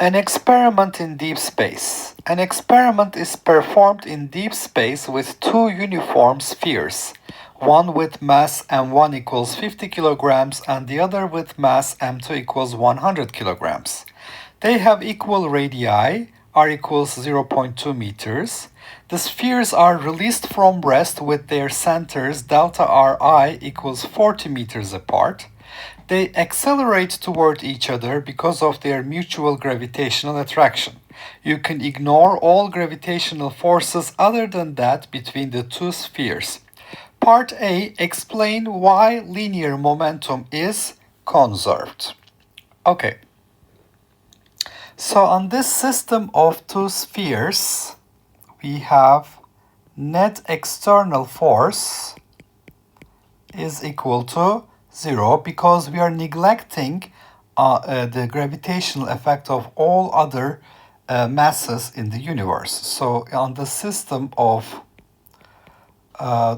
An experiment in deep space. An experiment is performed in deep space with two uniform spheres, one with mass m1 equals 50 kilograms and the other with mass m2 equals 100 kilograms. They have equal radii, r equals 0.2 meters. The spheres are released from rest with their centers delta ri equals 40 meters apart. They accelerate toward each other because of their mutual gravitational attraction. You can ignore all gravitational forces other than that between the two spheres. Part A, explain why linear momentum is conserved. Okay. So on this system of two spheres, we have net external force is equal to 0 because we are neglecting the gravitational effect of all other masses in the universe. So on the system of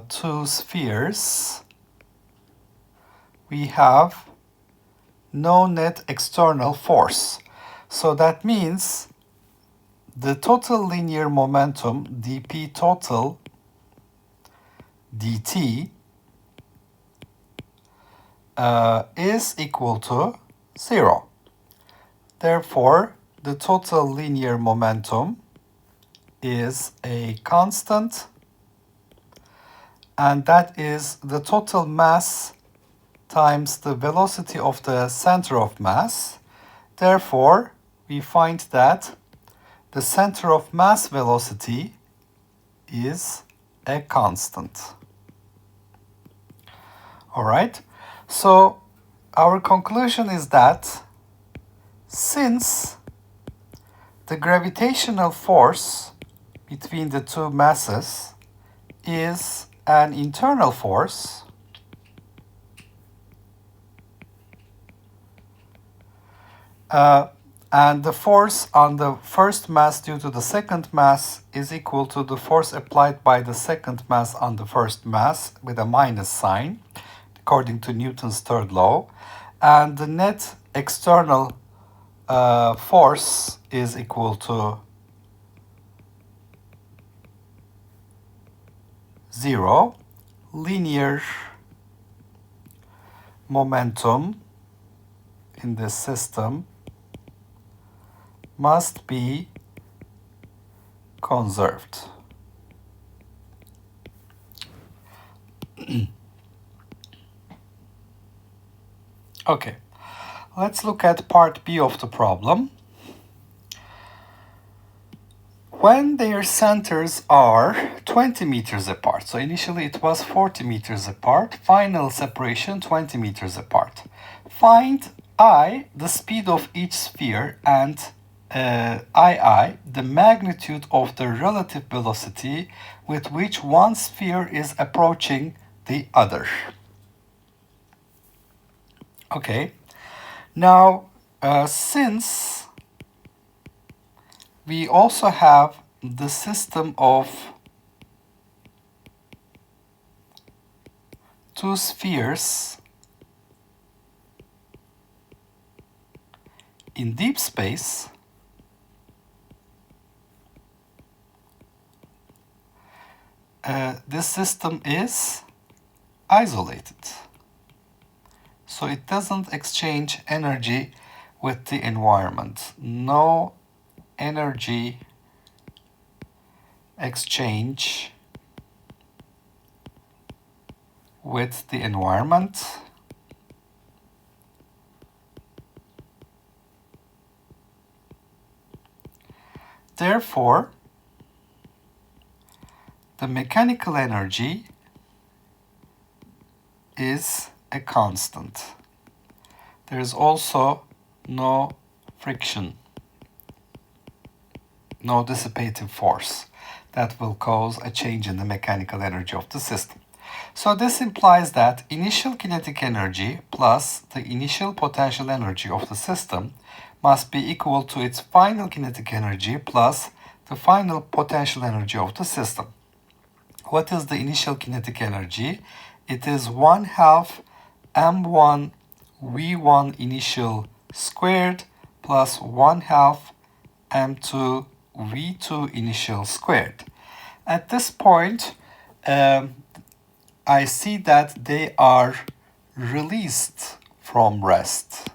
two spheres, we have no net external force. So that means the total linear momentum dp total dt is equal to 0. Therefore, the total linear momentum is a constant, and that is the total mass times the velocity of the center of mass. Therefore, we find that the center of mass velocity is a constant. All right. So our conclusion is that since the gravitational force between the two masses is an internal force, and the force on the first mass due to the second mass is equal to the force applied by the second mass on the first mass with a minus sign, according to Newton's third law, and the net external force is equal to 0. Linear momentum in this system must be conserved. Okay, let's look at part B of the problem. When their centers are 20 meters apart, so initially it was 40 meters apart, final separation 20 meters apart. Find I, the speed of each sphere, and II, the magnitude of the relative velocity with which one sphere is approaching the other. Okay, now since we also have the system of two spheres in deep space, this system is isolated. So it doesn't exchange energy with the environment. No energy exchange with the environment. Therefore, the mechanical energy is a constant. There is also no friction, no dissipative force that will cause a change in the mechanical energy of the system. So this implies that initial kinetic energy plus the initial potential energy of the system must be equal to its final kinetic energy plus the final potential energy of the system. What is the initial kinetic energy? It is 1/2 m1 v1 initial squared plus 1/2 m2 v2 initial squared. At this point, I see that they are released from rest.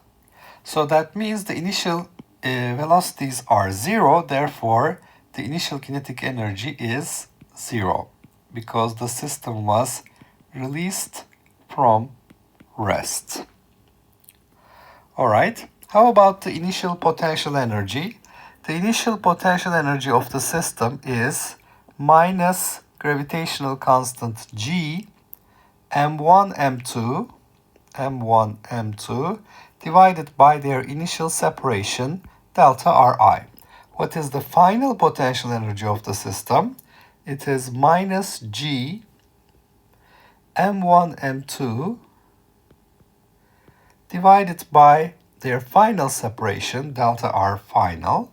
So that means the initial velocities are zero, therefore the initial kinetic energy is zero because the system was released from rest. All right, how about the initial potential energy? The initial potential energy of the system is minus gravitational constant g m1 m2 divided by their initial separation delta Ri. What is the final potential energy of the system? It is minus g m1 m2 divided by their final separation delta R final.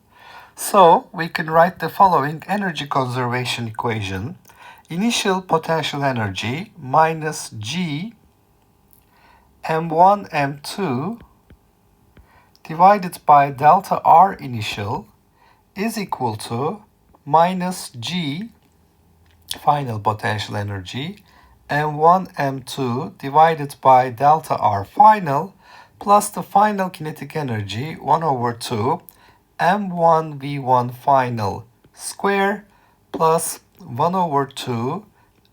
So we can write the following energy conservation equation. Initial potential energy minus g m1 m2 divided by delta R initial is equal to minus g final potential energy m1 m2 divided by delta R final plus the final kinetic energy 1 over 2 m1 v1 final square plus 1 over 2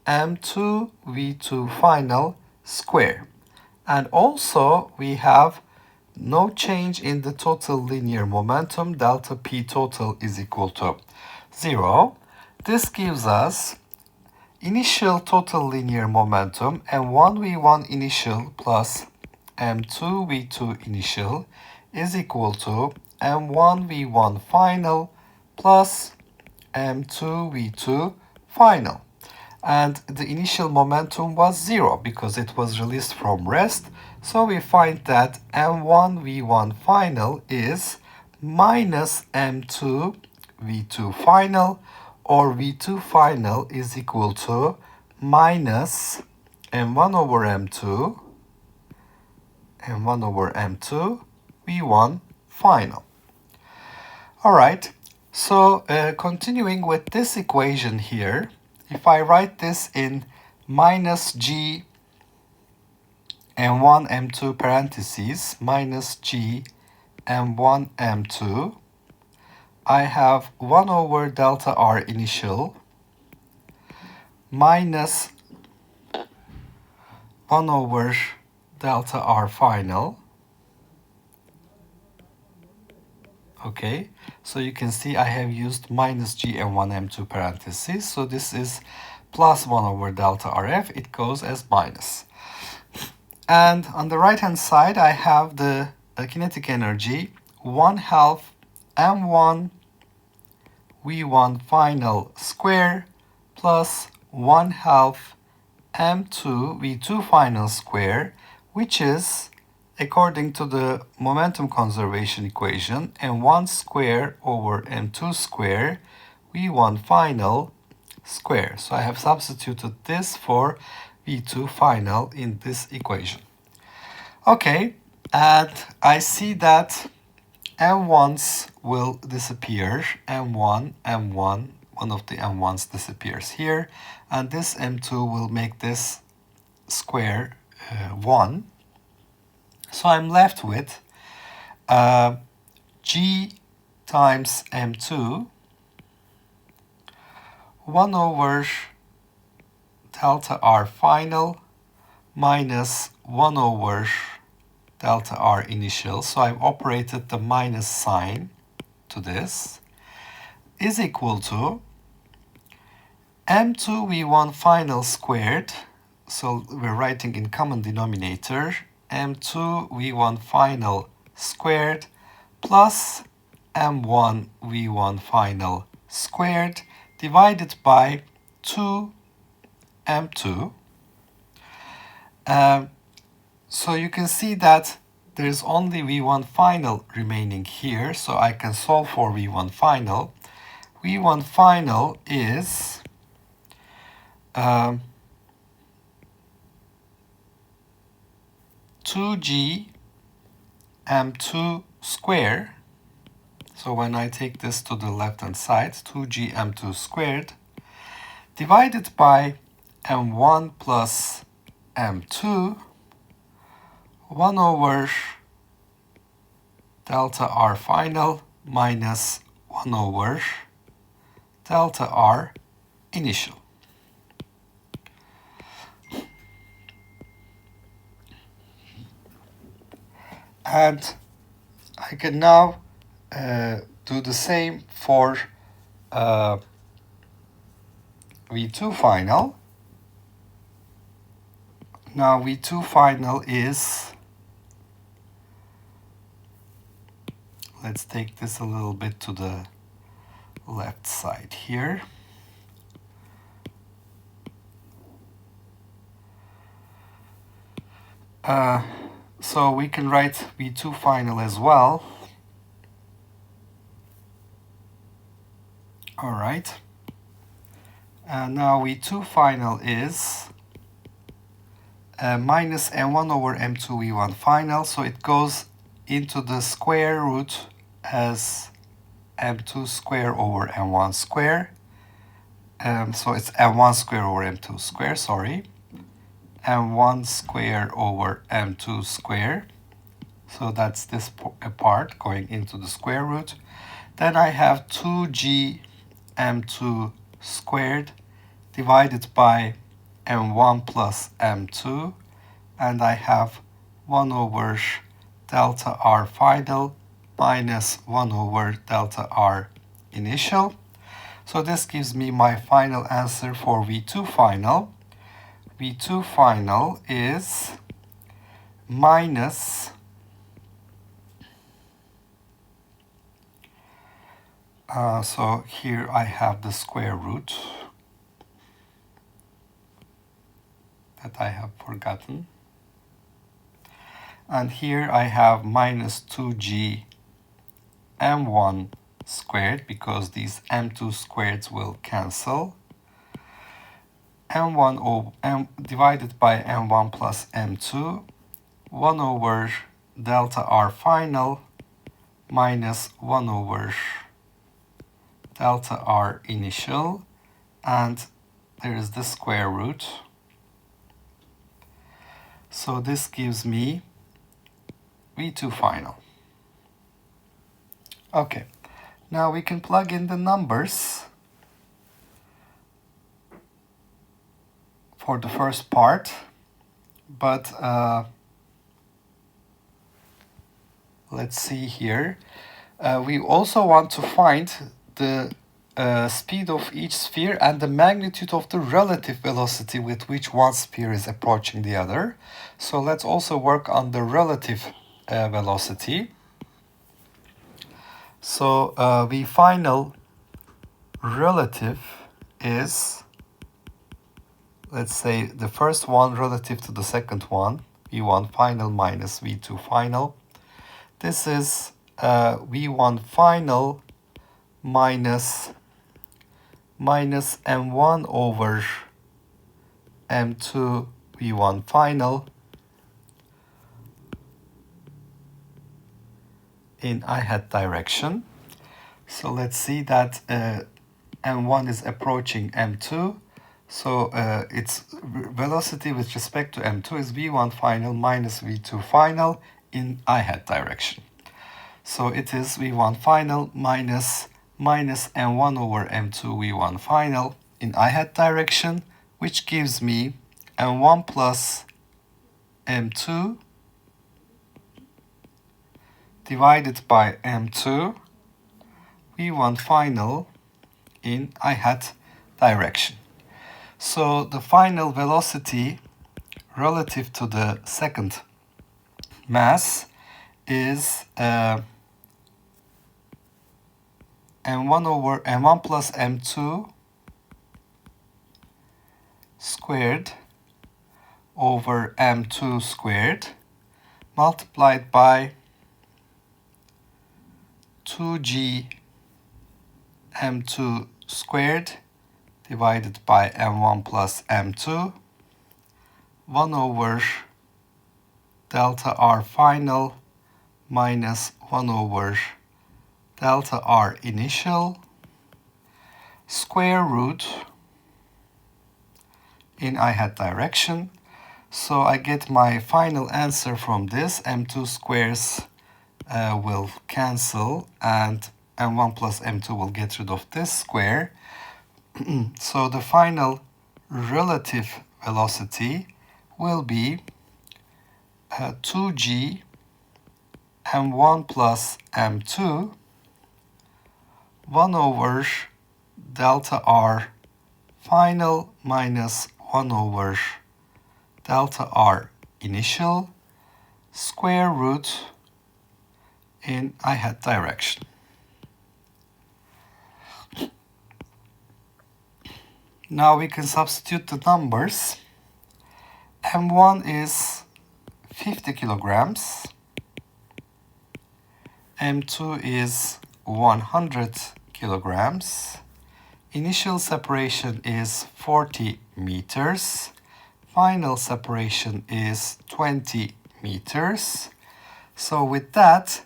m2 v2 final square. And also we have no change in the total linear momentum. Delta P total is equal to 0. This gives us initial total linear momentum m1v1 initial plus m2v2 initial is equal to m1v1 final plus m2v2 final. And the initial momentum was 0 because it was released from rest. So we find that m1 v1 final is minus m2 v2 final, or v2 final is equal to minus m1 over m2 v1 final. All right, so continuing with this equation here, if I write this in minus g m1 m2 parentheses minus g m1 m2, I have 1 over delta R initial minus 1 over delta R final. Okay, so you can see I have used minus g m1 m2 parentheses, so this is plus 1 over delta RF, it goes as minus. And on the right hand side I have the kinetic energy 1/2 m1 v1 final square plus 1/2 m2 v2 final square, which is, according to the momentum conservation equation, m1 square over m2 square v1 final square. So I have substituted this for v2 final in this equation. Okay, and I see that m1s will disappear. m1, one of the m1s disappears here, and this m2 will make this square 1. So I'm left with g times m2 1 over delta R final minus 1 over delta R initial. So I've operated the minus sign to this is equal to m2 v1 final squared. So we're writing in common denominator m2 v1 final squared plus m1 v1 final squared divided by 2 m2. So you can see that there's only v1 final remaining here, so I can solve for v1 final. v1 final is 2g m2 square. So when I take this to the left hand side, 2g m2 squared divided by m1 plus m2, 1 over delta r final minus 1 over delta r initial. And I can now do the same for V2 final. Now V2 final is, let's take this a little bit to the left side here. So we can write V2 final as well. All right. And now V2 final is minus m1 over m2 V1 final. So it goes into the square root as m2 square over m1 square. So it's m1 square over m2 square, sorry. m1 square over m2 square. So that's this part going into the square root. Then I have 2g m2 squared divided by m1 plus m2, and I have 1 over delta r final minus 1 over delta r initial. So this gives me my final answer for V2 final. V2 final is minus so here I have the square root that I have forgotten. And here I have minus 2g m1 squared, because these m2 squareds will cancel. m1 over m divided by m1 plus m2, 1 over delta r final minus 1 over delta r initial, and there is the square root. So this gives me V2 final. Okay, now we can plug in the numbers for the first part, but let's see here. We also want to find the speed of each sphere and the magnitude of the relative velocity with which one sphere is approaching the other. So let's also work on the relative velocity. So V final relative is, let's say, the first one relative to the second one, V1 final minus V2 final. This is V1 final minus m1 over m2 V1 final in I hat direction. So let's see that m1 is approaching m2. So its velocity with respect to m2 is v1 final minus v2 final in I hat direction. So it is v1 final minus m1 over m2 v1 final in I hat direction, which gives me m1 plus m2 divided by m2 v1 final in I hat direction. So the final velocity relative to the second mass is m1 plus m2 squared over m2 squared multiplied by 2g m2 squared divided by m1 plus m2, 1 over delta r final minus 1 over delta r initial square root in I hat direction. So I get my final answer from this. M2 squares will cancel and m1 plus m2 will get rid of this square. So the final relative velocity will be 2g m1 plus m2 1 over delta r final minus 1 over delta r initial square root in I hat direction. Now we can substitute the numbers. M1 is 50 kilograms. M2 is 100 kilograms. Initial separation is 40 meters. Final separation is 20 meters. So with that,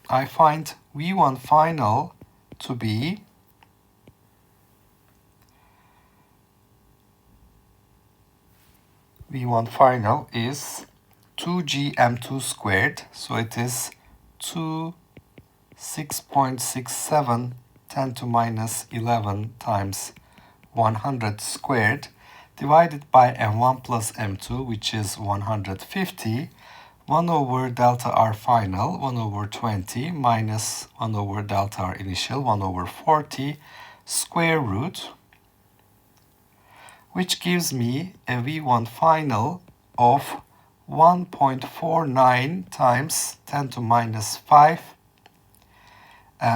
I find V1 final to be V1 final is 2g m2 squared. So it is 6.67 10 to minus 11 times 100 squared divided by m1 plus m2, which is 150, 1 over delta r final, 1 over 20, minus 1 over delta r initial, 1 over 40, square root, which gives me a V1 final of 1.49 times 10 to minus 5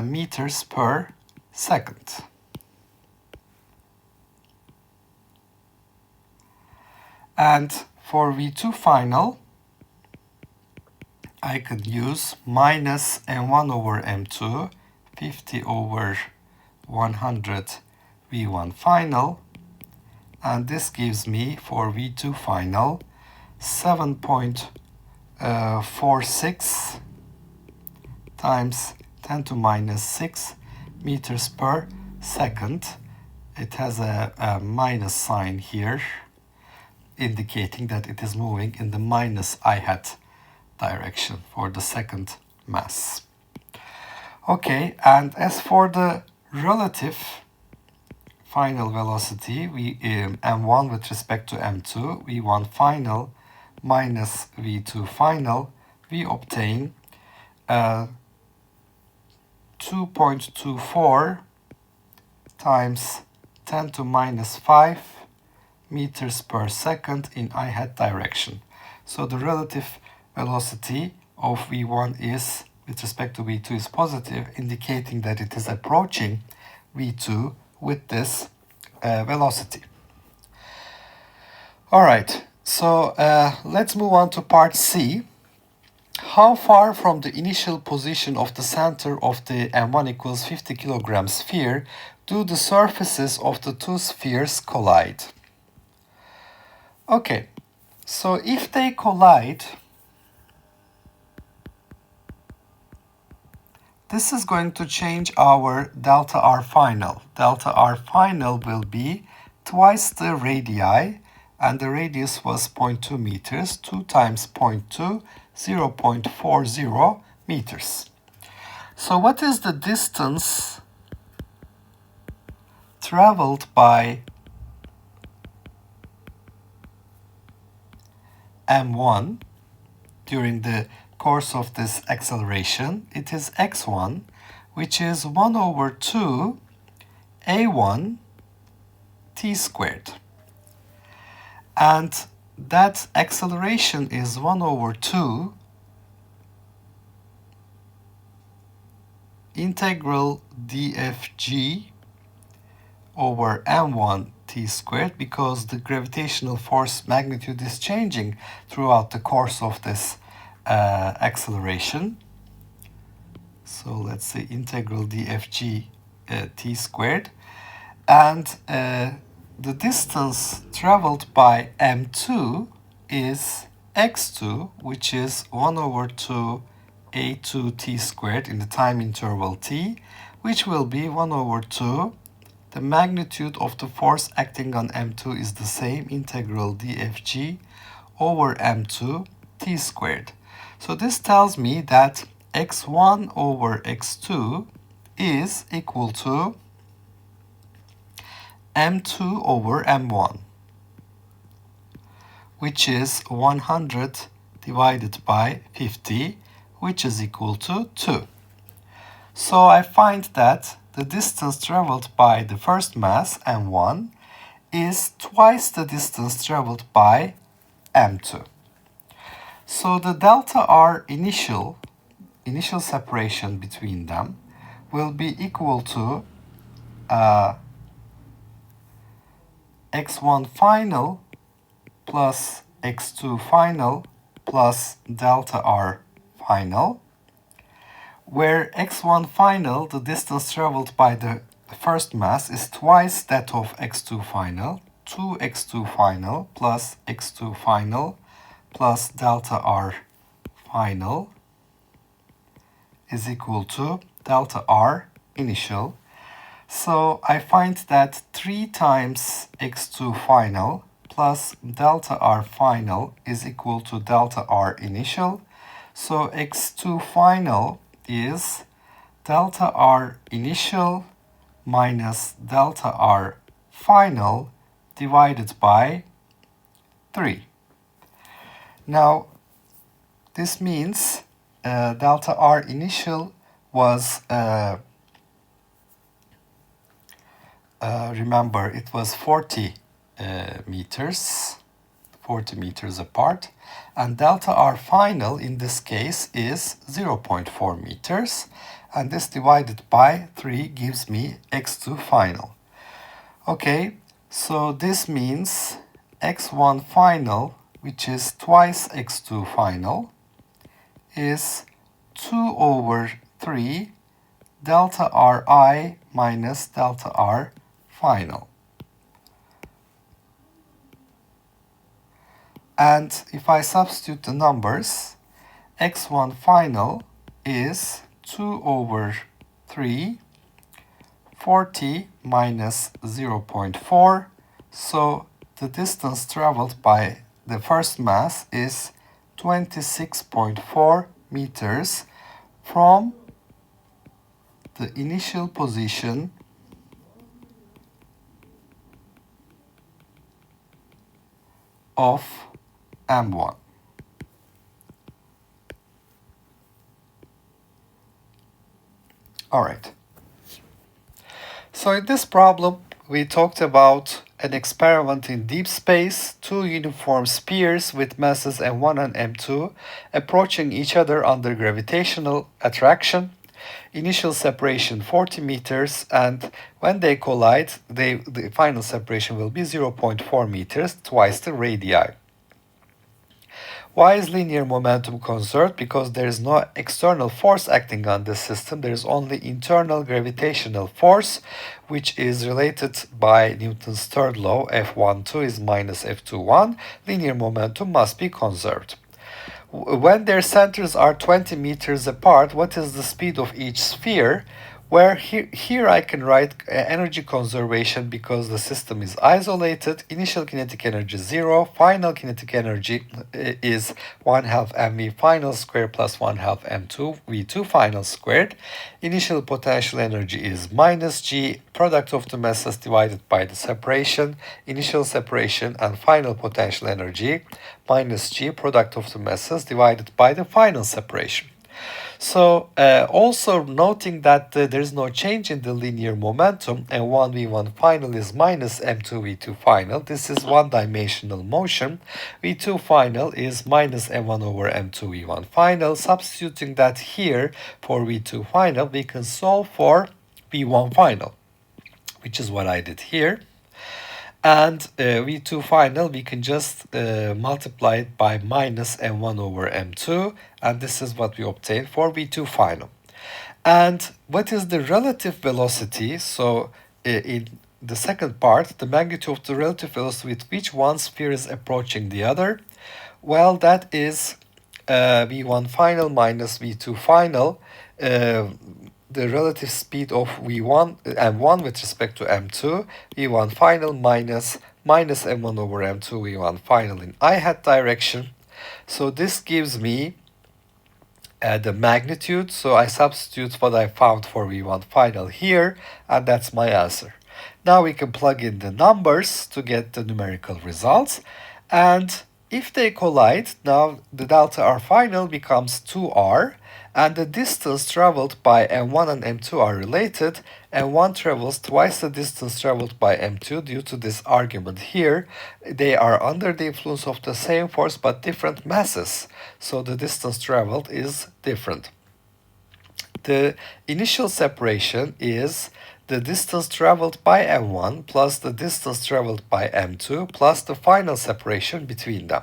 meters per second. And for V2 final, I could use minus m1 over m2, 50 over 100 V1 final, and this gives me for V2 final 7.46 times 10 to minus 6 meters per second. It has a minus sign here, indicating that it is moving in the minus I hat direction for the second mass. Okay, and as for the relative final velocity, m1 with respect to m2, v1 final minus v2 final, we obtain 2.24 times 10 to minus 5 meters per second in I hat direction. So the relative velocity of v1 is, with respect to v2, is positive, indicating that it is approaching v2 with this velocity. All right, so let's move on to part C. How far from the initial position of the center of the M1 equals 50 kilogram sphere do the surfaces of the two spheres collide? Okay, so if they collide, this is going to change our delta R final. Delta R final will be twice the radii, and the radius was 0.2 meters, 2 times 0.2, 0.40 meters. So what is the distance traveled by m1 during the course of this acceleration? It is x1, which is 1 over 2 a1 t squared. And that acceleration is 1 over 2 integral dfg over m1 t squared, because the gravitational force magnitude is changing throughout the course of this acceleration. So let's say integral dfg t squared. And the distance traveled by m2 is x2, which is 1 over 2 A2t squared in the time interval t, which will be 1 over 2. The magnitude of the force acting on M2 is the same, integral dfg over M2 t squared. So this tells me that x1 over x2 is equal to M2 over M1, which is 100 divided by 50, which is equal to 2. So I find that the distance traveled by the first mass, M1, is twice the distance traveled by M2. So the delta R initial separation between them will be equal to x1 final plus x2 final plus delta R final, where x1 final, the distance traveled by the first mass, is twice that of x2 final, 2x2 final plus x2 final plus delta R final is equal to delta R initial. So I find that 3 times x2 final plus delta R final is equal to delta R initial. So x2 final is delta R initial minus delta R final divided by 3. Now, this means delta R initial was, remember, it was 40 meters apart, and delta R final in this case is 0.4 meters, and this divided by 3 gives me x2 final. Okay, so this means x1 final, which is twice x2 final, is 2 over 3 delta Ri minus delta R final. And if I substitute the numbers, x1 final is 2 over 3, 40 minus 0.4, so the distance traveled by the first mass is 26.4 meters from the initial position of M1. All right. So in this problem, we talked about an experiment in deep space, 2 uniform spheres with masses M1 and M2 approaching each other under gravitational attraction, initial separation 40 meters, and when they collide, the final separation will be 0.4 meters, twice the radii. Why is linear momentum conserved? Because there is no external force acting on the system. There is only internal gravitational force, which is related by Newton's third law. F12 is minus F21. Linear momentum must be conserved. When their centers are 20 meters apart, what is the speed of each sphere? Where here I can write energy conservation because the system is isolated. Initial kinetic energy 0. Final kinetic energy is 1/2 mv final squared plus 1/2 m2 v2 final squared. Initial potential energy is minus g, product of the masses divided by the separation. Initial separation and final potential energy minus g, product of the masses divided by the final separation. So also noting that there is no change in the linear momentum, and 1v1 final is minus m2v2 final. This is one-dimensional motion. v2 final is minus m1 over m2v1 final. Substituting that here for v2 final, we can solve for v1 final, which is what I did here. And v2 final, we can just multiply it by minus m1 over m2, and this is what we obtain for v2 final. And what is the relative velocity? So in the second part, the magnitude of the relative velocity with which one sphere is approaching the other. Well, that is V1 final minus V2 final, the relative speed of V1 M1 with respect to M2, V1 final minus M1 over M2 V1 final in I-hat direction. So this gives me the magnitude. So I substitute what I found for V1 final here, and that's my answer. Now we can plug in the numbers to get the numerical results. And if they collide, now the delta R final becomes 2R, and the distance traveled by M1 and M2 are related. M1 travels twice the distance traveled by M2 due to this argument here. They are under the influence of the same force but different masses, so the distance traveled is different. The initial separation is the distance traveled by M1 plus the distance traveled by M2 plus the final separation between them.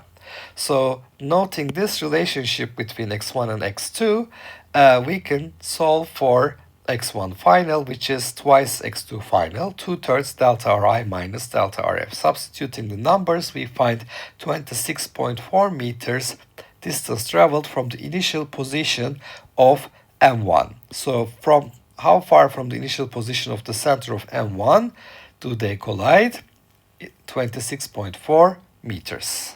So noting this relationship between x1 and x2, we can solve for x1 final, which is twice x2 final, 2/3 delta Ri minus delta Rf. Substituting the numbers, we find 26.4 meters distance traveled from the initial position of M1. So from how far from the initial position of the center of M1 do they collide? 26.4 meters.